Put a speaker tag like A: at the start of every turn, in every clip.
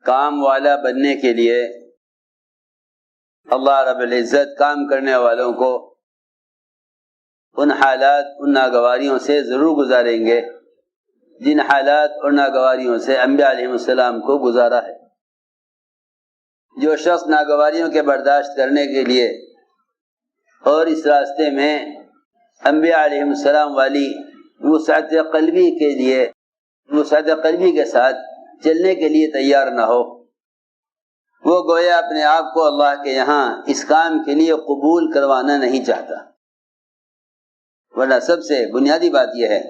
A: کام والا بننے کے لیے اللہ رب العزت کام کرنے والوں کو ان حالات ان ناگواریوں سے ضرور گزاریں گے جن حالات اور ناگواریوں سے انبیاء علیہ السلام کو گزارا ہے۔ جو شخص ناگواریوں کے برداشت کرنے کے لیے اور اس راستے میں انبیاء علیہ السلام والی وسعت قلبی کے لیے وسعت قلبی کے ساتھ چلنے کے لیے تیار نہ ہو، وہ گویا اپنے آپ کو اللہ کے یہاں اس کام کے لیے قبول کروانا نہیں چاہتا۔ ورنہ سب سے بنیادی بات یہ ہے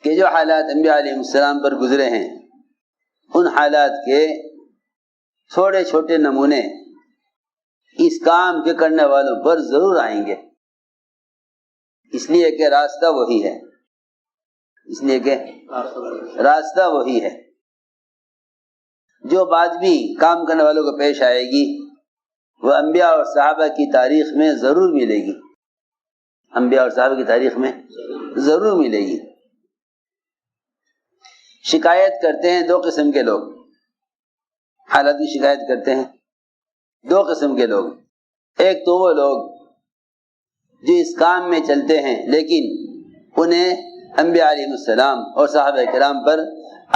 A: کہ جو حالات انبیاء علیہ السلام پر گزرے ہیں ان حالات کے چھوٹے چھوٹے نمونے اس کام کے کرنے والوں پر ضرور آئیں گے، اس لیے کہ راستہ وہی ہے، اس لیے کہ راستہ وہی ہے۔ جو بات بھی کام کرنے والوں کو پیش آئے گی وہ انبیاء اور صحابہ کی تاریخ میں ضرور ملے گی، انبیاء اور صحابہ کی تاریخ میں ضرور ملے گی۔ شکایت کرتے ہیں دو قسم کے لوگ، حالات کی شکایت کرتے ہیں دو قسم کے لوگ۔ ایک تو وہ لوگ جو اس کام میں چلتے ہیں لیکن انہیں انبیاء علیہ السلام اور صحابہ کرام پر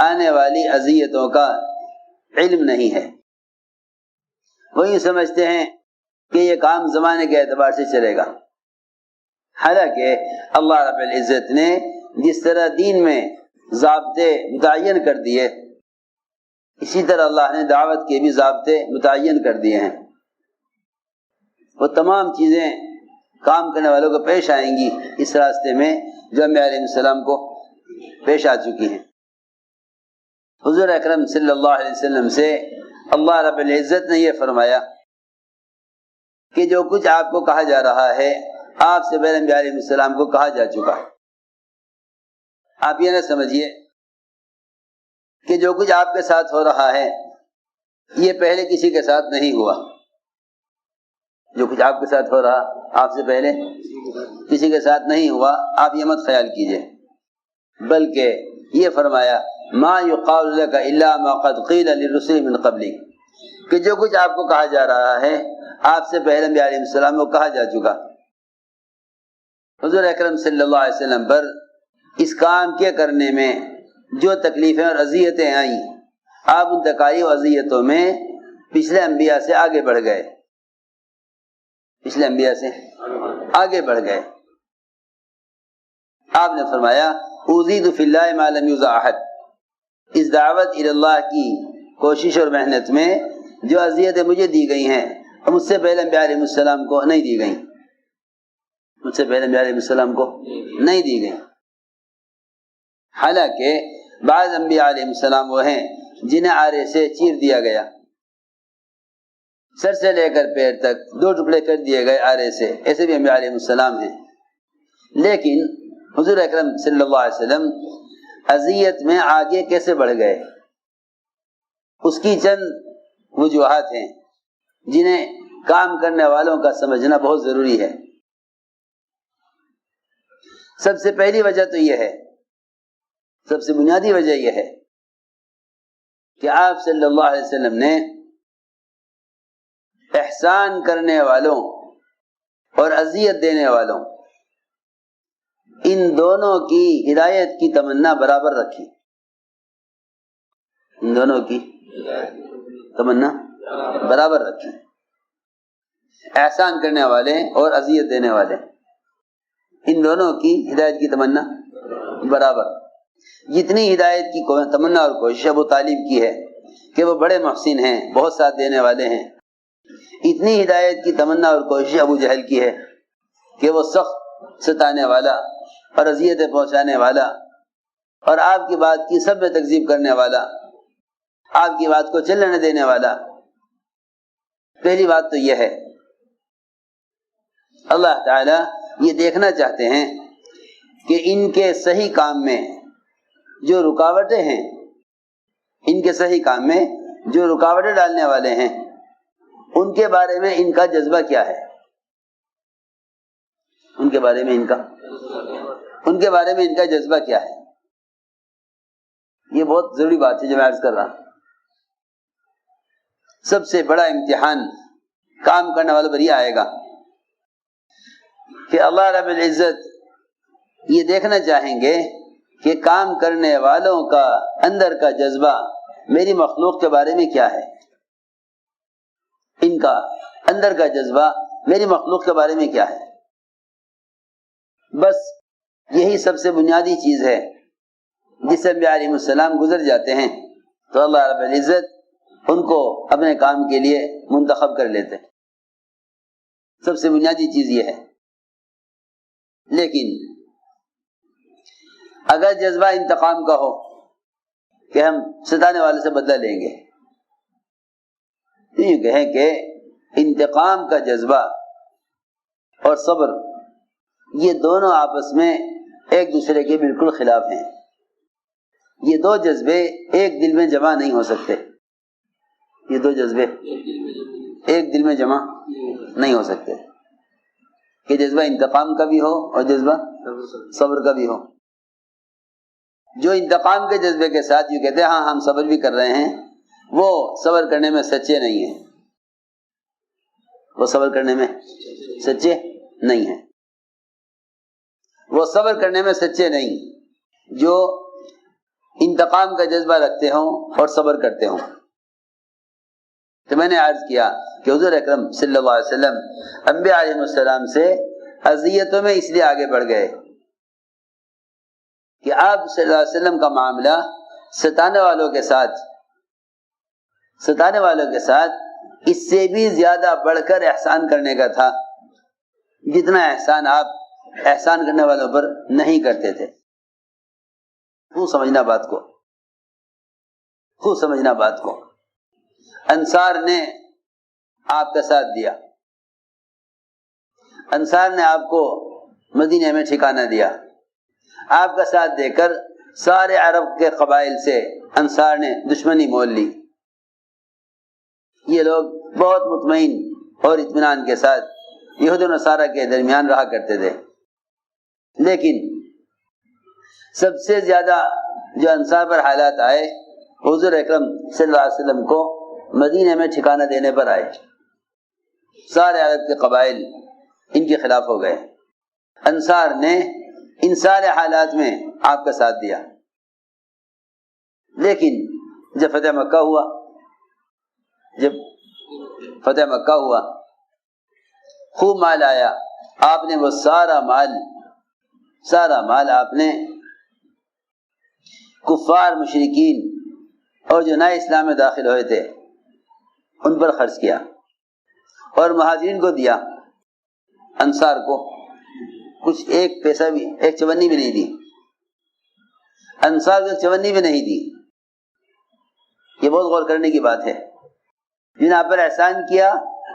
A: آنے والی اذیتوں کا علم نہیں ہے، وہ یہ سمجھتے ہیں کہ یہ کام زمانے کے اعتبار سے چلے گا، حالانکہ اللہ رب العزت نے جس طرح دین میں ضابطے متعین کر دیے اسی طرح اللہ نے دعوت کے بھی ضابطے متعین کر دیے ہیں۔ وہ تمام چیزیں کام کرنے والوں کو پیش آئیں گی اس راستے میں جو انبیاء علیہ السلام کو پیش آ چکی ہیں۔ حضور اکرم صلی اللہ علیہ وسلم سے اللہ رب العزت نے یہ فرمایا کہ جو کچھ آپ کو کہا جا رہا ہے آپ سے پہلے انبیاء علیہ السلام کو کہا جا چکا ہے۔ آپ یہ نہ سمجھیے کہ جو کچھ آپ کے ساتھ ہو رہا ہے یہ پہلے کسی کے ساتھ نہیں ہوا، جو کچھ آپ کے ساتھ ہو رہا آپ سے پہلے کسی کے ساتھ نہیں ہوا، آپ یہ مت خیال کیجئے، بلکہ یہ فرمایا ما یقال لک الا ما قد قیل للرسل من قبلک، کہ جو کچھ آپ کو کہا جا رہا ہے آپ سے پہلے انبیاء علیہ السلام کو کہا جا چکا۔ حضور اکرم صلی اللہ علیہ وسلم پر اس کام کے کرنے میں جو تکلیفیں اور اذیتیں آئیں آپ ان تکالیف و اذیتوں میں پچھلے انبیاء سے آگے بڑھ گئے، پچھلے انبیاء سے آگے بڑھ گئے۔ آپ نے فرمایا اوذیت فی اللہ ما لم یوذ احد، اس دعوت الی اللہ کی کوشش اور محنت میں جو اذیتیں مجھے دی گئی ہیں اور مجھ سے پہلے انبیاء علیہ السلام کو نہیں دی گئیں، مجھ سے پہلے انبیاء علیہ السلام کو نہیں دی گئیں۔ حالانکہ بعض انبیاء علیہ السلام وہ ہیں جنہیں آرے سے چیر دیا گیا، سر سے لے کر پیر تک دو ٹکڑے کر دیے گئے آرے سے، ایسے بھی انبیاء علیہ السلام ہیں۔ لیکن حضور اکرم صلی اللہ علیہ وسلم اذیت میں آگے کیسے بڑھ گئے، اس کی چند وجوہات ہیں جنہیں کام کرنے والوں کا سمجھنا بہت ضروری ہے۔ سب سے پہلی وجہ تو یہ ہے، سب سے بنیادی وجہ یہ ہے کہ آپ صلی اللہ علیہ وسلم نے احسان کرنے والوں اور اذیت دینے والوں ان دونوں کی ہدایت کی تمنا برابر رکھی، ان دونوں کی تمنا برابر رکھی، احسان کرنے والے اور اذیت دینے والے ان دونوں کی ہدایت کی تمنا برابر۔ جتنی ہدایت کی تمنا اور کوشش ابو طالب کی ہے کہ وہ بڑے محسن ہیں، بہت ساتھ دینے والے ہیں، اتنی ہدایت کی تمنا اور کوشش ابو جہل کی ہے کہ وہ سخت ستانے والا اور اذیتیں پہنچانے والا اور آپ کی بات کی سب میں تکذیب کرنے والا، آپ کی بات کو چلنے نہ دینے والا۔ پہلی بات تو یہ ہے اللہ تعالی یہ دیکھنا چاہتے ہیں کہ ان کے صحیح کام میں جو رکاوٹیں ہیں، ان کے صحیح کام میں جو رکاوٹیں ڈالنے والے ہیں ان کے بارے میں ان کا جذبہ کیا ہے، ان کے بارے میں ان کا جذبہ کیا ہے۔ یہ بہت ضروری بات ہے جو میں عرض کر رہا ہوں۔ سب سے بڑا امتحان کام کرنے والوں پر یہ آئے گا کہ اللہ رب العزت یہ دیکھنا چاہیں گے کہ کام کرنے والوں کا اندر کا جذبہ میری مخلوق کے بارے میں کیا ہے، ان کا اندر کا جذبہ میری مخلوق کے بارے میں کیا ہے۔ بس یہی سب سے بنیادی چیز ہے جس سے انبیاء علیہ السلام گزر جاتے ہیں تو اللہ رب العزت ان کو اپنے کام کے لیے منتخب کر لیتے ہیں۔ سب سے بنیادی چیز یہ ہے۔ لیکن اگر جذبہ انتقام کا ہو کہ ہم ستانے والے سے بدلہ لیں گے، تو یہ کہیں کہ انتقام کا جذبہ اور صبر یہ دونوں آپس میں ایک دوسرے کے بالکل خلاف ہیں۔ یہ دو جذبے ایک دل میں جمع نہیں ہو سکتے، یہ دو جذبے ایک دل میں جمع نہیں ہو سکتے کہ جذبہ انتقام کا بھی ہو اور جذبہ صبر کا بھی ہو۔ جو انتقام کے جذبے کے ساتھ یہ کہتے ہیں ہاں ہم صبر بھی کر رہے ہیں، وہ صبر کرنے میں سچے نہیں ہیں، وہ صبر کرنے میں سچے نہیں ہیں، وہ صبر کرنے میں سچے نہیں جو انتقام کا جذبہ رکھتے ہوں اور صبر کرتے ہوں۔ تو میں نے عرض کیا کہ حضور اکرم صلی اللہ علیہ وسلم انبیاء علیہ السلام سے اذیتوں میں اس لیے آگے بڑھ گئے کہ آپ صلی اللہ علیہ وسلم کا معاملہ ستانے والوں کے ساتھ اس سے بھی زیادہ بڑھ کر احسان کرنے کا تھا، جتنا احسان آپ احسان کرنے والوں پر نہیں کرتے تھے۔ خوب سمجھنا بات کو، خوب سمجھنا بات کو۔ انصار نے آپ کا ساتھ دیا، انصار نے آپ کو مدینے میں ٹھکانہ دیا، آپ کا ساتھ دے کر سارے عرب کے قبائل سے انصار نے دشمنی مول لی۔ یہ لوگ بہت مطمئن اور اطمینان کے ساتھ یہود و نصارہ کے درمیان رہا کرتے تھے، لیکن سب سے زیادہ جو انصار پر حالات آئے حضور اکرم صلی اللہ علیہ وسلم کو مدینے میں ٹھکانہ دینے پر آئے۔ سارے عرب کے قبائل ان کے خلاف ہو گئے، انصار نے ان سارے حالات میں آپ کا ساتھ دیا۔ لیکن جب فتح مکہ ہوا خوب مال آیا، آپ نے وہ سارا مال آپ نے کفار مشرکین اور جو نئے اسلام میں داخل ہوئے تھے ان پر خرچ کیا، اور مہاجرین کو دیا، انصار کو کچھ ایک پیسہ بھی، ایک چونی بھی نہیں دی، انصار کو ایک چونی بھی نہیں دی۔ یہ بہت غور کرنے کی بات ہے۔ جن آپ پر احسان کیا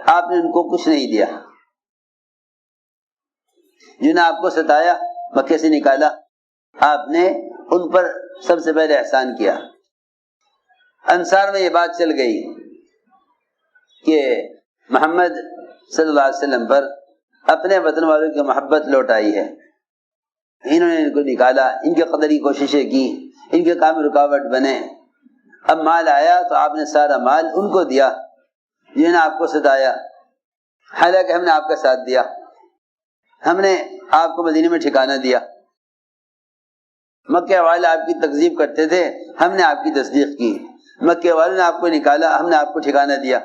A: آپ نے ان کو کچھ نہیں دیا، جن آپ کو ستایا مکے سے نکالا آپ نے ان پر سب سے پہلے احسان کیا۔ انصار میں یہ بات چل گئی کہ محمد صلی اللہ علیہ وسلم پر اپنے وطن والوں کی محبت لوٹ آئی ہے، انہوں نے ان کو نکالا، ان کی قدری کوششیں کی، ان کے کام رکاوٹ بنے۔ اب مال آیا تو آپ نے سارا مال ان کو دیا جنہوں نے آپ کو ستایا، حالانکہ ہم نے آپ کا ساتھ دیا، ہم نے آپ کو مدینے میں ٹھکانہ دیا، مکے والے آپ کی تکذیب کرتے تھے، ہم نے آپ کی تصدیق کی، مکے والوں نے آپ کو نکالا، ہم نے آپ کو ٹھکانہ دیا۔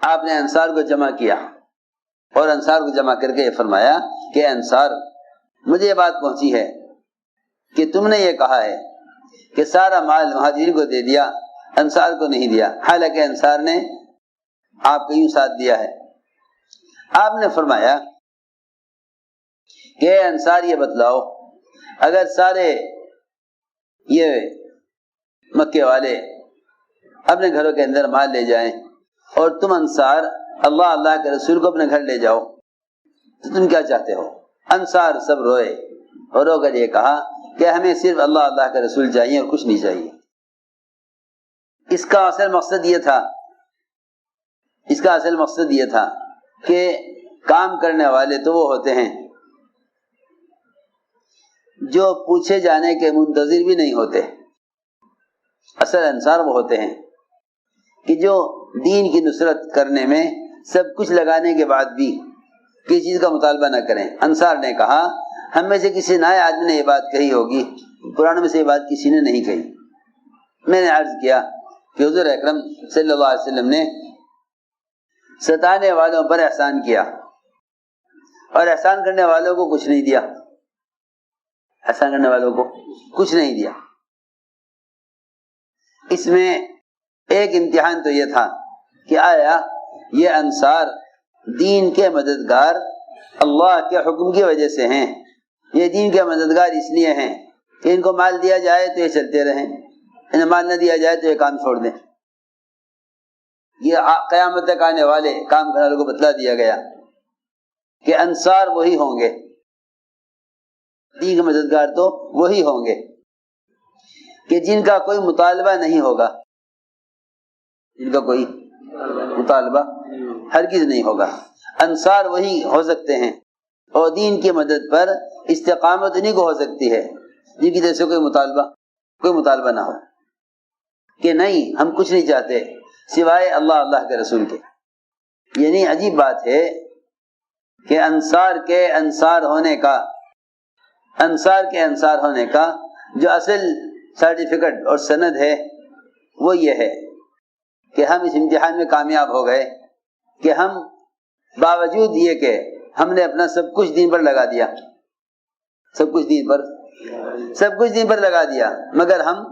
A: آپ نے انصار کو جمع کیا اور انصار کو جمع کر کے یہ فرمایا کہ انصار، مجھے یہ بات پہنچی ہے کہ تم نے یہ کہا ہے کہ سارا مال مہاجرین کو دے دیا، انصار کو نہیں دیا، حالانکہ انصار نے آپ کو یوں ساتھ دیا ہے۔ آپ نے فرمایا کہ اے انصار یہ بتلاؤ، اگر سارے یہ مکے والے اپنے گھروں کے اندر مال لے جائیں اور تم انصار اللہ کے رسول کو اپنے گھر لے جاؤ تو تم کیا چاہتے ہو؟ انصار سب روئے اور رو کر یہ کہا کہ ہمیں صرف اللہ کے رسول چاہیے اور کچھ نہیں چاہیے۔ اس کا اصل مقصد یہ تھا کہ کام کرنے والے تو وہ ہوتے ہیں جو پوچھے جانے کے منتظر بھی نہیں ہوتے، اصل انصار وہ ہوتے ہیں کہ جو دین کی نصرت کرنے میں سب کچھ لگانے کے بعد بھی کسی چیز کا مطالبہ نہ کریں. انصار نے کہا ہم میں سے کسی نئے آدمی نے یہ بات کہی ہوگی، پرانے میں سے یہ بات کسی نے نہیں کہی. میں نے عرض کیا کہ حضور اکرم صلی اللہ علیہ وسلم نے ستانے والوں پر احسان کیا اور احسان کرنے والوں کو کچھ نہیں دیا. احسان کرنے والوں کو کچھ نہیں دیا. اس میں ایک امتحان تو یہ تھا کہ آیا یہ انصار دین کے مددگار اللہ کے حکم کی وجہ سے ہیں، یہ دین کے مددگار اس لیے ہیں کہ ان کو مال دیا جائے تو یہ چلتے رہیں، انہیں مال نہ دیا جائے تو یہ کام چھوڑ دیں. یہ قیامت تک آنے والے کام کرنے والوں کو بتلا دیا گیا کہ انصار وہی ہوں گے، دین کے مددگار تو وہی ہوں گے کہ جن کا کوئی مطالبہ نہیں ہوگا، جن کا کوئی مطالبہ ہرگز نہیں ہوگا. انصار وہی ہو سکتے ہیں اور دین کی مدد پر استقامت انہیں کو ہو سکتی ہے جن کی طرف سے کوئی مطالبہ نہ ہو کہ نہیں ہم کچھ نہیں چاہتے سوائے اللہ کے رسول کے. یعنی عجیب بات ہے کہ انصار کے انصار ہونے کا جو اصل سرٹیفکیٹ اور سند ہے وہ یہ ہے کہ ہم اس امتحان میں کامیاب ہو گئے کہ ہم باوجود یہ کہ ہم نے اپنا سب کچھ دین پر لگا دیا، سب کچھ دین پر لگا دیا، مگر ہم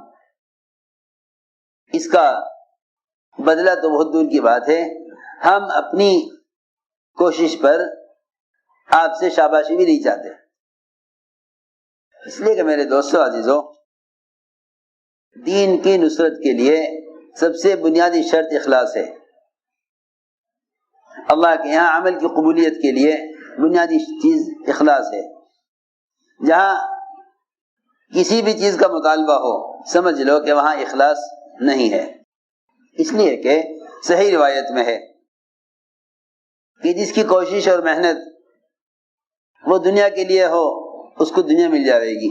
A: اس کا بدلہ تو بہت دور کی بات ہے، ہم اپنی کوشش پر آپ سے شاباشی بھی نہیں چاہتے. اس لیے کہ میرے دوستو عزیزو، دین کی نصرت کے لیے سب سے بنیادی شرط اخلاص ہے. اللہ کے یہاں عمل کی قبولیت کے لیے بنیادی چیز اخلاص ہے. جہاں کسی بھی چیز کا مطالبہ ہو سمجھ لو کہ وہاں اخلاص نہیں ہے. اس لیے کہ صحیح روایت میں ہے کہ جس کی کوشش اور محنت وہ دنیا کے لیے ہو اس کو دنیا مل جائے گی،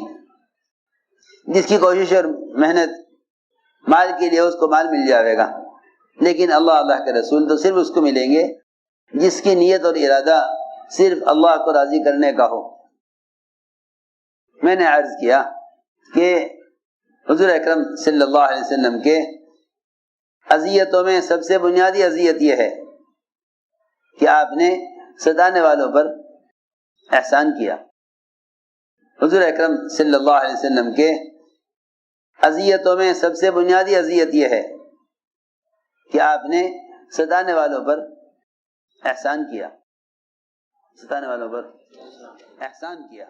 A: جس کی کوشش اور محنت مال کے لیے اس کو مال مل جائے گا. لیکن اللہ کے رسول تو صرف اس کو ملیں گے جس کی نیت اور ارادہ صرف اللہ کو راضی کرنے کا ہو. میں نے عرض کیا کہ حضور اکرم صلی اللہ علیہ وسلم کے اذیتوں میں سب سے بنیادی اذیت یہ ہے کہ آپ نے ستانے والوں پر احسان کیا. حضور اکرم صلی اللہ علیہ وسلم کے اذیتوں میں سب سے بنیادی اذیت یہ ہے کہ آپ نے ستانے والوں پر احسان کیا، ستانے والوں پر احسان کیا.